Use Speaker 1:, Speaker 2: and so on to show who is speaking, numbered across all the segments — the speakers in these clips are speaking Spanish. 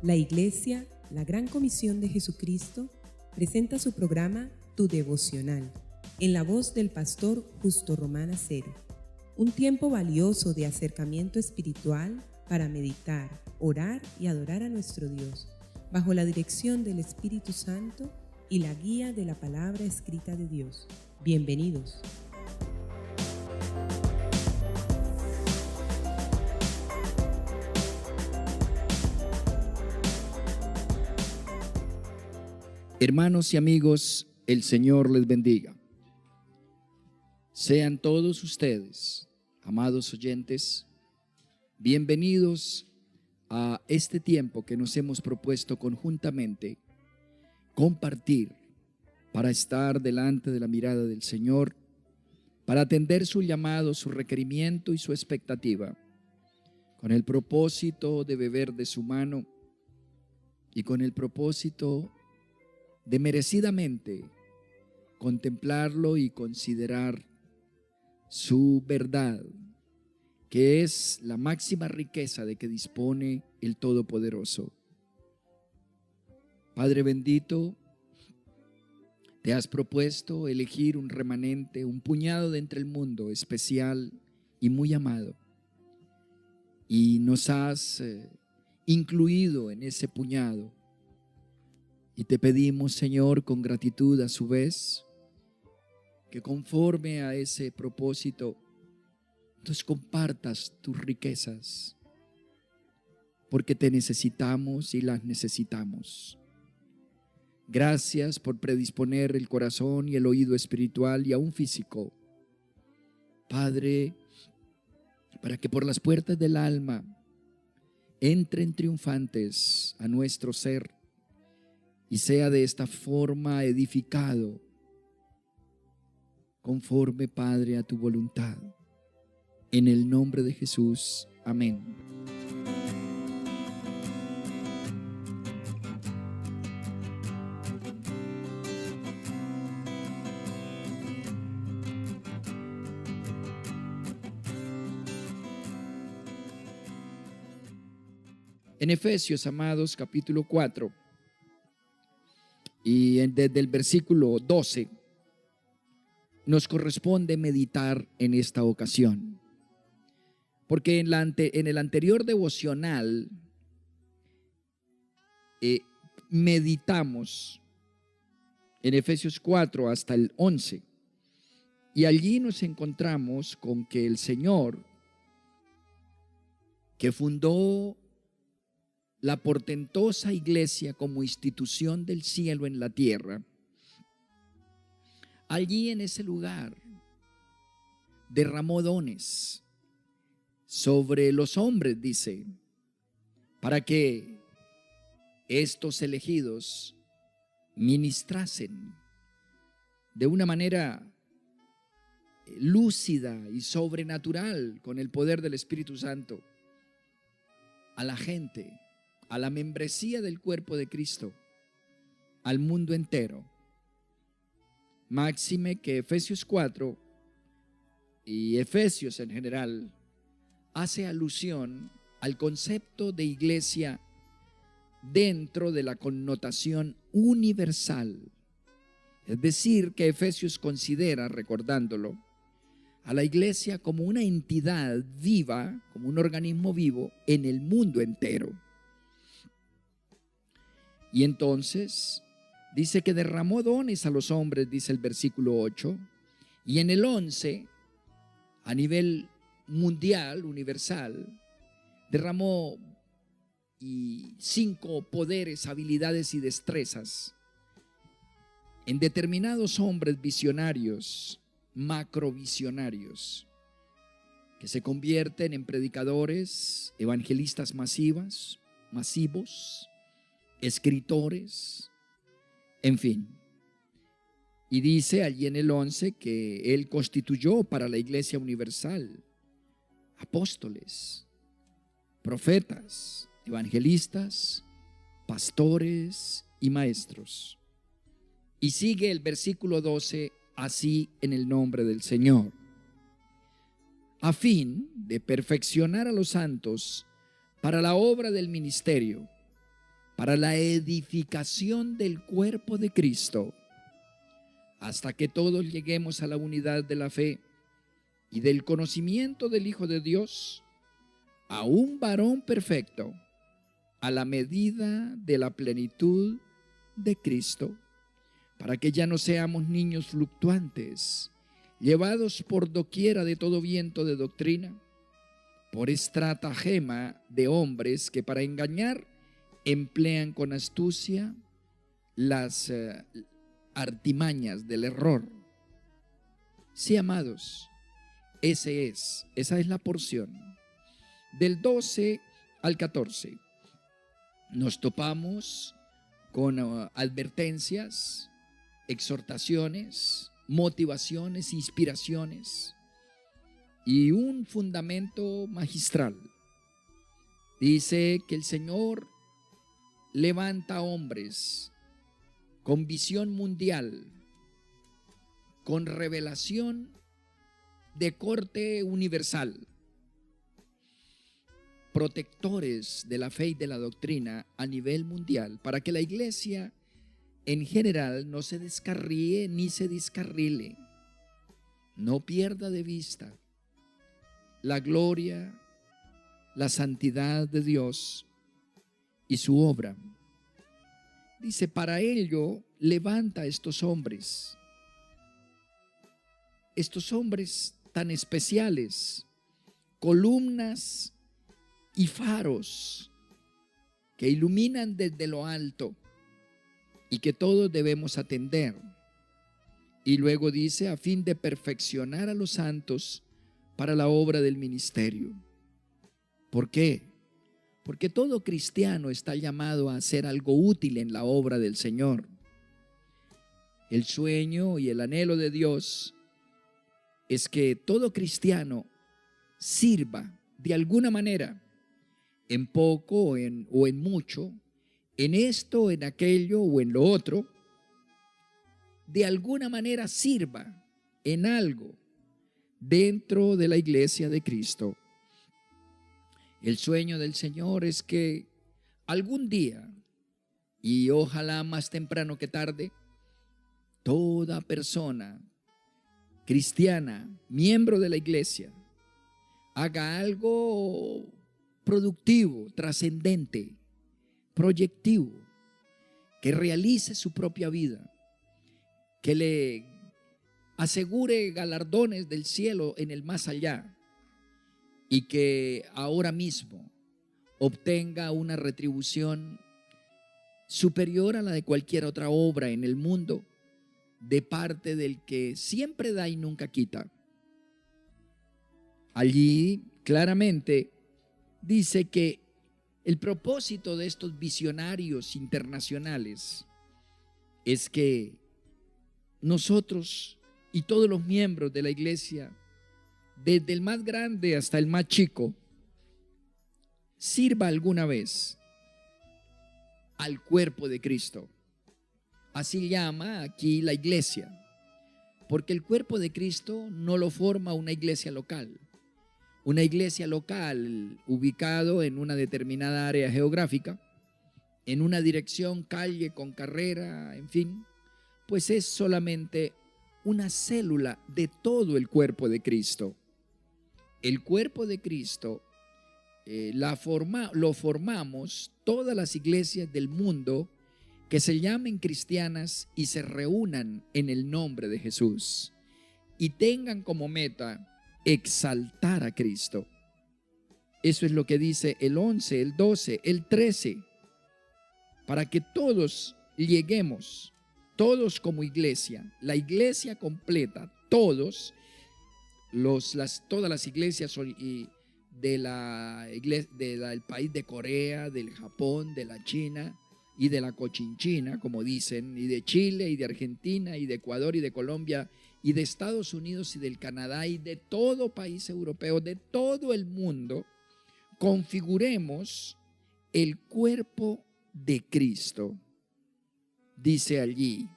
Speaker 1: La Iglesia, la Gran Comisión de Jesucristo, presenta su programa Tu Devocional, en la voz del pastor Justo Román Acero. Un tiempo valioso de acercamiento espiritual para meditar, orar y adorar a nuestro Dios, bajo la dirección del Espíritu Santo y la guía de la palabra escrita de Dios. Bienvenidos.
Speaker 2: Hermanos y amigos, el Señor les bendiga. Sean todos ustedes, amados oyentes, bienvenidos a este tiempo que nos hemos propuesto conjuntamente compartir para estar delante de la mirada del Señor, para atender su llamado, su requerimiento y su expectativa, con el propósito de beber de su mano y con el propósito de merecidamente contemplarlo y considerar su verdad, que es la máxima riqueza de que dispone el Todopoderoso. Padre bendito, te has propuesto elegir un remanente, un puñado de entre el mundo especial y muy amado, y nos has incluido en ese puñado. Y te pedimos, Señor, con gratitud a su vez, que conforme a ese propósito, nos compartas tus riquezas, porque te necesitamos y las necesitamos. Gracias por predisponer el corazón y el oído espiritual y aún físico, Padre, para que por las puertas del alma entren triunfantes a nuestro ser y sea de esta forma edificado, conforme, Padre, a tu voluntad. En el nombre de Jesús. Amén. En Efesios, amados, capítulo 4, y desde el versículo 12, nos corresponde meditar en esta ocasión. Porque en el anterior devocional meditamos en Efesios 4 hasta el 11. Y allí nos encontramos con que el Señor, que fundó la portentosa iglesia como institución del cielo en la tierra, allí en ese lugar derramó dones sobre los hombres, dice, para que estos elegidos ministrasen de una manera lúcida y sobrenatural con el poder del Espíritu Santo a la gente, a la membresía del cuerpo de Cristo, al mundo entero. Máxime que Efesios 4 y Efesios en general hace alusión al concepto de iglesia dentro de la connotación universal. Es decir, que Efesios considera, recordándolo, a la iglesia como una entidad viva, como un organismo vivo en el mundo entero. Y entonces dice que derramó dones a los hombres, dice el versículo 8, y en el 11, a nivel mundial, universal, derramó 5 poderes, habilidades y destrezas en determinados hombres visionarios, macrovisionarios, que se convierten en predicadores, evangelistas masivos, escritores, en fin. Y dice allí en el 11 que Él constituyó para la iglesia universal apóstoles, profetas, evangelistas, pastores y maestros. Y sigue el versículo 12 así: en el nombre del Señor, a fin de perfeccionar a los santos para la obra del ministerio, para la edificación del cuerpo de Cristo, hasta que todos lleguemos a la unidad de la fe y del conocimiento del Hijo de Dios, a un varón perfecto, a la medida de la plenitud de Cristo, para que ya no seamos niños fluctuantes, llevados por doquiera de todo viento de doctrina, por estratagema de hombres que para engañar emplean con astucia las artimañas del error. Sí, amados, esa es la porción. Del 12 al 14 nos topamos con advertencias, exhortaciones, motivaciones, inspiraciones y un fundamento magistral. Dice que el Señor levanta hombres con visión mundial, con revelación de corte universal, protectores de la fe y de la doctrina a nivel mundial, para que la iglesia en general no se descarríe ni se descarrile, no pierda de vista la gloria, la santidad de Dios y su obra. Dice, para ello levanta a estos hombres tan especiales, columnas y faros que iluminan desde lo alto y que todos debemos atender. Y luego dice, a fin de perfeccionar a los santos para la obra del ministerio. ¿Por qué? Porque todo cristiano está llamado a hacer algo útil en la obra del Señor. El sueño y el anhelo de Dios es que todo cristiano sirva de alguna manera, en poco o en mucho, en esto, en aquello o en lo otro, de alguna manera sirva en algo dentro de la iglesia de Cristo. El sueño del Señor es que algún día, y ojalá más temprano que tarde, toda persona cristiana, miembro de la iglesia, haga algo productivo, trascendente, proyectivo, que realice su propia vida, que le asegure galardones del cielo en el más allá y que ahora mismo obtenga una retribución superior a la de cualquier otra obra en el mundo de parte del que siempre da y nunca quita. Allí claramente dice que el propósito de estos visionarios internacionales es que nosotros y todos los miembros de la iglesia, desde el más grande hasta el más chico, sirva alguna vez al cuerpo de Cristo. Así llama aquí la iglesia, porque el cuerpo de Cristo no lo forma una iglesia local. Una iglesia local ubicado en una determinada área geográfica, en una dirección, calle con carrera, en fin, pues es solamente una célula de todo el cuerpo de Cristo. El cuerpo de Cristo lo formamos todas las iglesias del mundo que se llamen cristianas y se reúnan en el nombre de Jesús y tengan como meta exaltar a Cristo. Eso es lo que dice el 11, el 12, el 13, para que todos lleguemos, todos como iglesia, la iglesia completa, todas las iglesias del país de Corea, del Japón, de la China y de la Cochinchina, como dicen, y de Chile y de Argentina y de Ecuador y de Colombia y de Estados Unidos y del Canadá y de todo país europeo, de todo el mundo, configuremos el cuerpo de Cristo. Dice allí,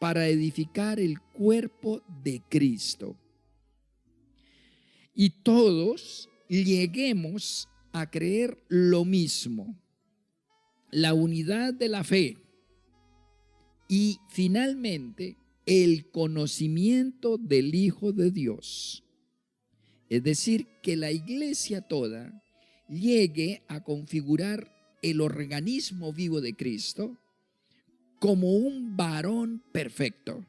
Speaker 2: para edificar el cuerpo de Cristo. Y todos lleguemos a creer lo mismo, la unidad de la fe y finalmente el conocimiento del Hijo de Dios. Es decir, que la iglesia toda llegue a configurar el organismo vivo de Cristo como un varón perfecto.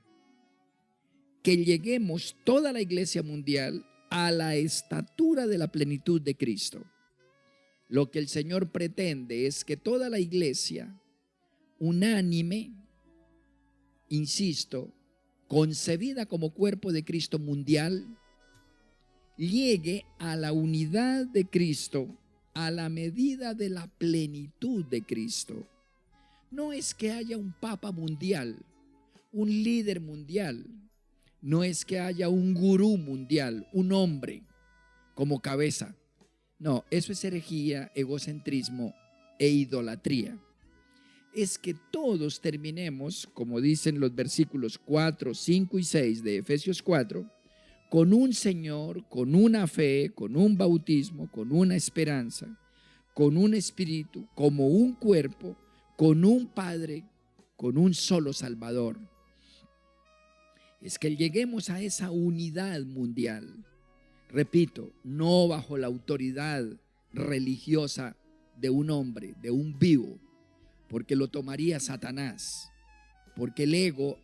Speaker 2: Que lleguemos toda la iglesia mundial a la estatura de la plenitud de Cristo. Lo que el Señor pretende es que toda la iglesia, unánime, insisto, concebida como cuerpo de Cristo mundial, llegue a la unidad de Cristo, a la medida de la plenitud de Cristo. No es que haya un papa mundial, un líder mundial, no es que haya un gurú mundial, un hombre como cabeza. No, eso es herejía, egocentrismo e idolatría. Es que todos terminemos, como dicen los versículos 4, 5 y 6 de Efesios 4, con un Señor, con una fe, con un bautismo, con una esperanza, con un espíritu, como un cuerpo, con un Padre, con un solo Salvador. Es que lleguemos a esa unidad mundial. Repito, no bajo la autoridad religiosa de un hombre, de un vivo, porque lo tomaría Satanás, porque el ego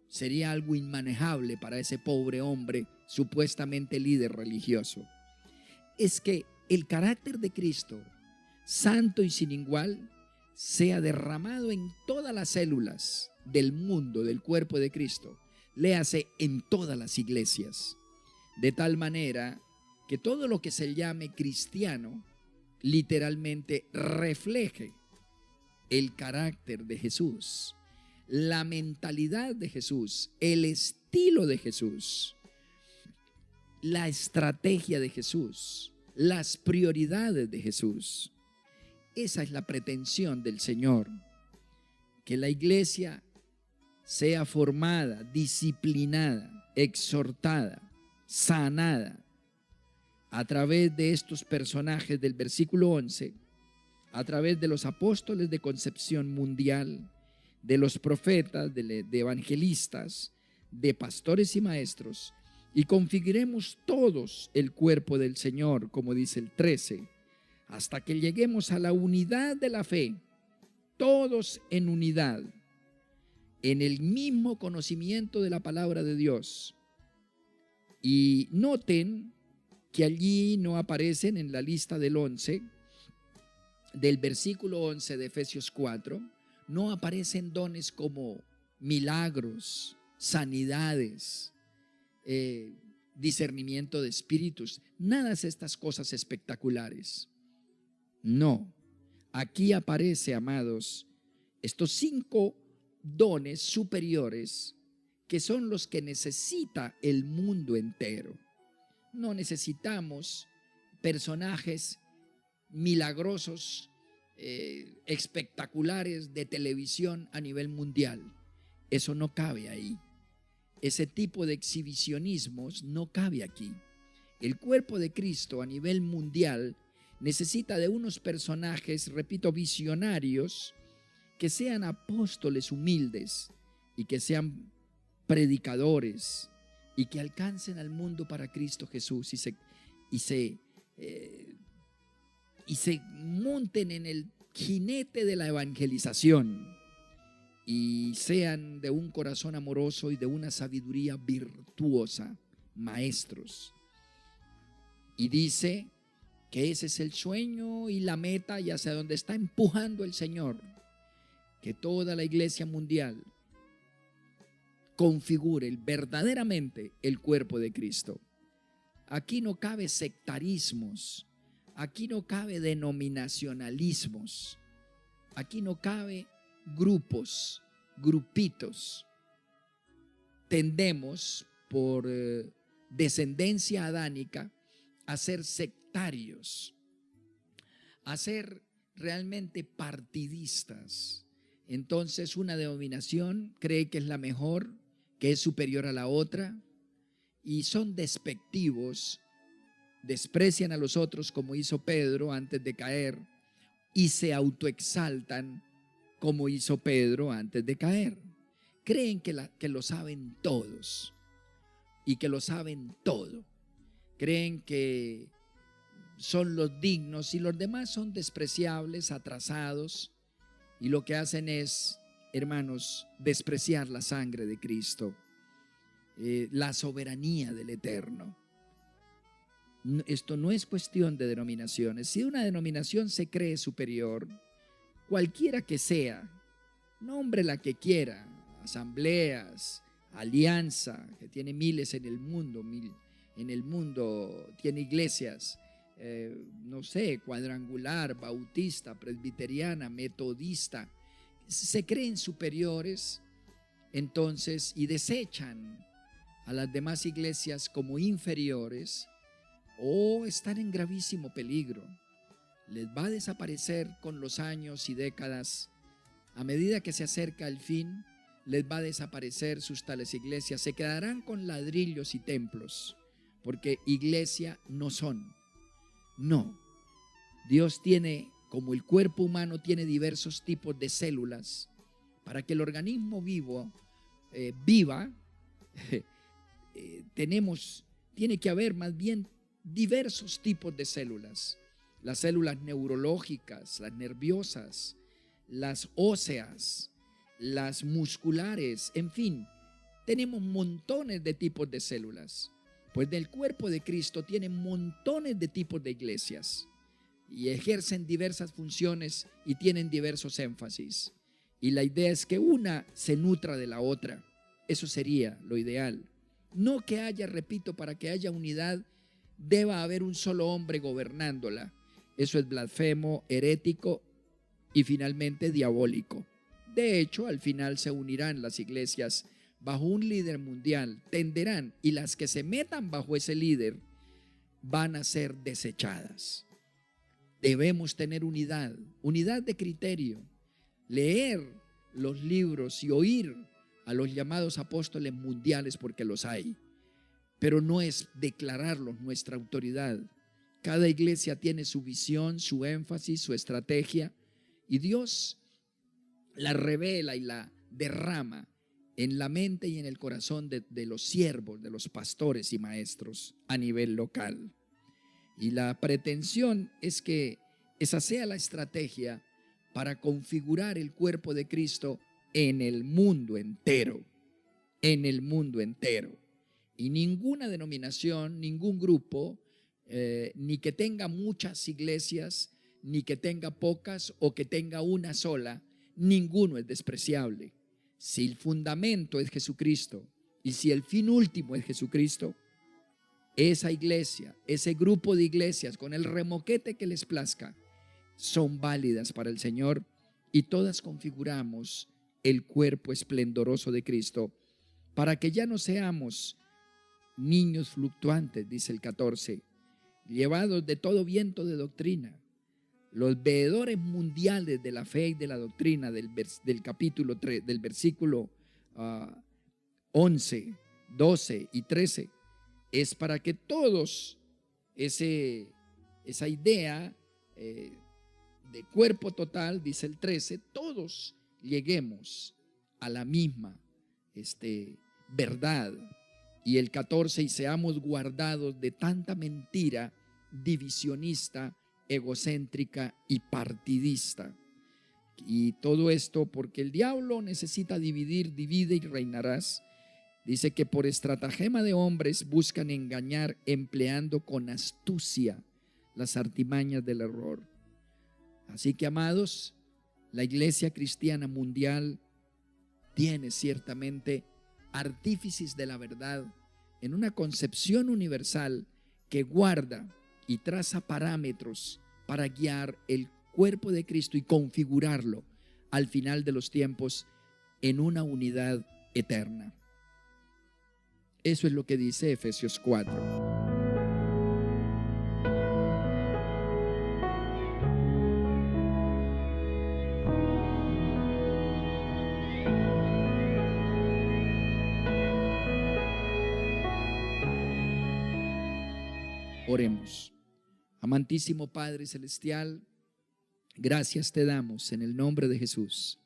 Speaker 2: sería algo inmanejable para ese pobre hombre supuestamente líder religioso. Es que el carácter de Cristo, santo y sin igual, sea derramado en todas las células del mundo, del cuerpo de Cristo, léase en todas las iglesias, de tal manera que todo lo que se llame cristiano literalmente refleje el carácter de Jesús, la mentalidad de Jesús, el estilo de Jesús, la estrategia de Jesús, las prioridades de Jesús. Esa es la pretensión del Señor, que la iglesia sea formada, disciplinada, exhortada, sanada a través de estos personajes del versículo 11, a través de los apóstoles de concepción mundial, de los profetas, de evangelistas, de pastores y maestros, y configuremos todos el cuerpo del Señor, como dice el 13, hasta que lleguemos a la unidad de la fe, todos en unidad, en el mismo conocimiento de la palabra de Dios. Y noten que allí no aparecen en la lista del 11, del versículo 11 de Efesios 4, no aparecen dones como milagros, sanidades, discernimiento de espíritus, nada de estas cosas espectaculares. No, aquí aparece, amados, estos 5 dones superiores que son los que necesita el mundo entero. No necesitamos personajes milagrosos, espectaculares de televisión a nivel mundial. Eso no cabe ahí. Ese tipo de exhibicionismos no cabe aquí. El cuerpo de Cristo a nivel mundial necesita de unos personajes, repito, visionarios, que sean apóstoles humildes y que sean predicadores y que alcancen al mundo para Cristo Jesús y se monten en el jinete de la evangelización y sean de un corazón amoroso y de una sabiduría virtuosa, maestros. Y dice que ese es el sueño y la meta y hacia donde está empujando el Señor, que toda la iglesia mundial configure verdaderamente el cuerpo de Cristo. Aquí no cabe sectarismos, aquí no cabe denominacionalismos, aquí no cabe grupos, grupitos. Tendemos por descendencia adánica a ser sectarios, a ser realmente partidistas. Entonces una denominación cree que es la mejor, que es superior a la otra, y son despectivos, desprecian a los otros como hizo Pedro antes de caer, y se autoexaltan como hizo Pedro antes de caer. Creen que lo saben todos y que lo saben todo. Creen que son los dignos y los demás son despreciables, atrasados, y lo que hacen es, hermanos, despreciar la sangre de Cristo, la soberanía del Eterno. Esto no es cuestión de denominaciones. Si una denominación se cree superior, cualquiera que sea, nombre la que quiera, asambleas, alianza, que tiene miles en el mundo, tiene iglesias, no sé, cuadrangular, bautista, presbiteriana, metodista, se creen superiores entonces y desechan a las demás iglesias como inferiores, o están en gravísimo peligro. Les va a desaparecer con los años y décadas. A medida que se acerca el fin, les va a desaparecer sus tales iglesias. Se quedarán con ladrillos y templos, porque iglesia no son. No. Dios tiene, como el cuerpo humano tiene diversos tipos de células, para que el organismo viva, tiene que haber más bien diversos tipos de células. Las células neurológicas, las nerviosas, las óseas, las musculares, en fin, tenemos montones de tipos de células. Pues del cuerpo de Cristo tiene montones de tipos de iglesias y ejercen diversas funciones y tienen diversos énfasis. Y la idea es que una se nutra de la otra. Eso sería lo ideal. No que haya, repito, para que haya unidad, deba haber un solo hombre gobernándola. Eso es blasfemo, herético y finalmente diabólico. De hecho, al final se unirán las iglesias bajo un líder mundial, tenderán, y las que se metan bajo ese líder van a ser desechadas. Debemos tener unidad de criterio, leer los libros y oír a los llamados apóstoles mundiales, porque los hay, pero no es declararlos nuestra autoridad. Cada iglesia tiene su visión, su énfasis, su estrategia, y Dios la revela y la derrama en la mente y en el corazón de los siervos, de los pastores y maestros a nivel local. Y la pretensión es que esa sea la estrategia para configurar el cuerpo de Cristo en el mundo entero, Y ninguna denominación, ningún grupo, ni que tenga muchas iglesias, ni que tenga pocas o que tenga una sola, ninguno es despreciable. Si el fundamento es Jesucristo y si el fin último es Jesucristo, esa iglesia, ese grupo de iglesias con el remoquete que les plazca, son válidas para el Señor, y todas configuramos el cuerpo esplendoroso de Cristo, para que ya no seamos niños fluctuantes, dice el 14, llevados de todo viento de doctrina. Los veedores mundiales de la fe y de la doctrina del capítulo 3, del versículo 11, 12 y 13, es para que todos esa idea de cuerpo total, dice el 13, todos lleguemos a la misma verdad. Y el 14, y seamos guardados de tanta mentira divisionista, egocéntrica y partidista. Y todo esto porque el diablo necesita dividir, divide y reinarás. Dice que por estratagema de hombres buscan engañar, empleando con astucia las artimañas del error. Así que, amados, la iglesia cristiana mundial tiene ciertamente artífices de la verdad en una concepción universal que guarda y traza parámetros para guiar el cuerpo de Cristo y configurarlo al final de los tiempos en una unidad eterna. Eso es lo que dice Efesios 4. Oremos. Amantísimo Padre Celestial, Gracias te damos en el nombre de Jesús.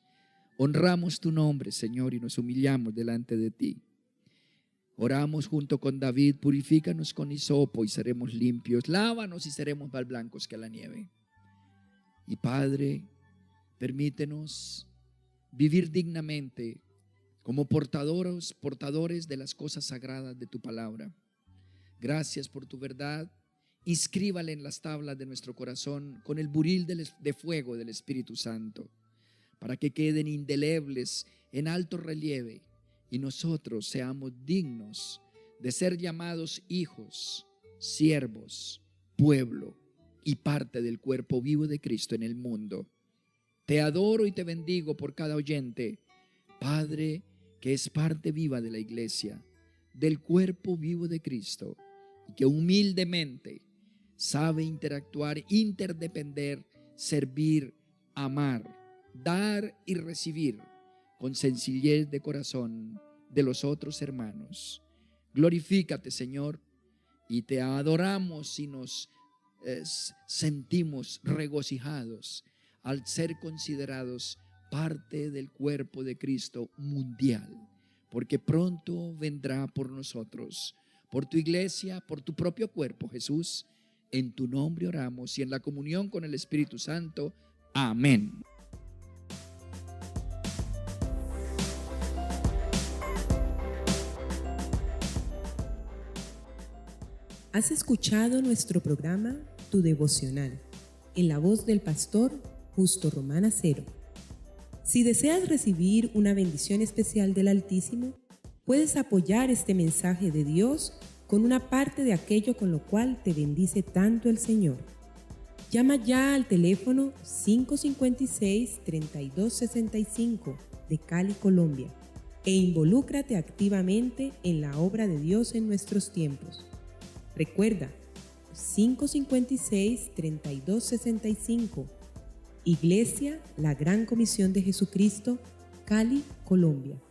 Speaker 2: Honramos tu nombre, Señor, y nos humillamos delante de ti. Oramos junto con David: purifícanos con hisopo y seremos limpios, lávanos y seremos más blancos que la nieve. Y Padre, permítenos vivir dignamente como portadores de las cosas sagradas de tu palabra. Gracias por tu verdad. Inscríbala en las tablas de nuestro corazón con el buril de fuego del Espíritu Santo, para que queden indelebles en alto relieve y nosotros seamos dignos de ser llamados hijos, siervos, pueblo y parte del cuerpo vivo de Cristo en el mundo. Te adoro y te bendigo por cada oyente, Padre, que es parte viva de la iglesia, del cuerpo vivo de Cristo, y que humildemente sabe interactuar, interdepender, servir, amar, dar y recibir con sencillez de corazón de los otros hermanos. Glorifícate, Señor, y te adoramos y nos sentimos regocijados al ser considerados parte del cuerpo de Cristo mundial, porque pronto vendrá por nosotros, por tu iglesia, por tu propio cuerpo, Jesús. En tu nombre oramos y en la comunión con el Espíritu Santo. Amén.
Speaker 1: Has escuchado nuestro programa Tu Devocional, en la voz del pastor Justo Román Acero. Si deseas recibir una bendición especial del Altísimo, puedes apoyar este mensaje de Dios con una parte de aquello con lo cual te bendice tanto el Señor. Llama ya al teléfono 556-3265 de Cali, Colombia, e involúcrate activamente en la obra de Dios en nuestros tiempos. Recuerda, 556-3265, Iglesia La Gran Comisión de Jesucristo, Cali, Colombia.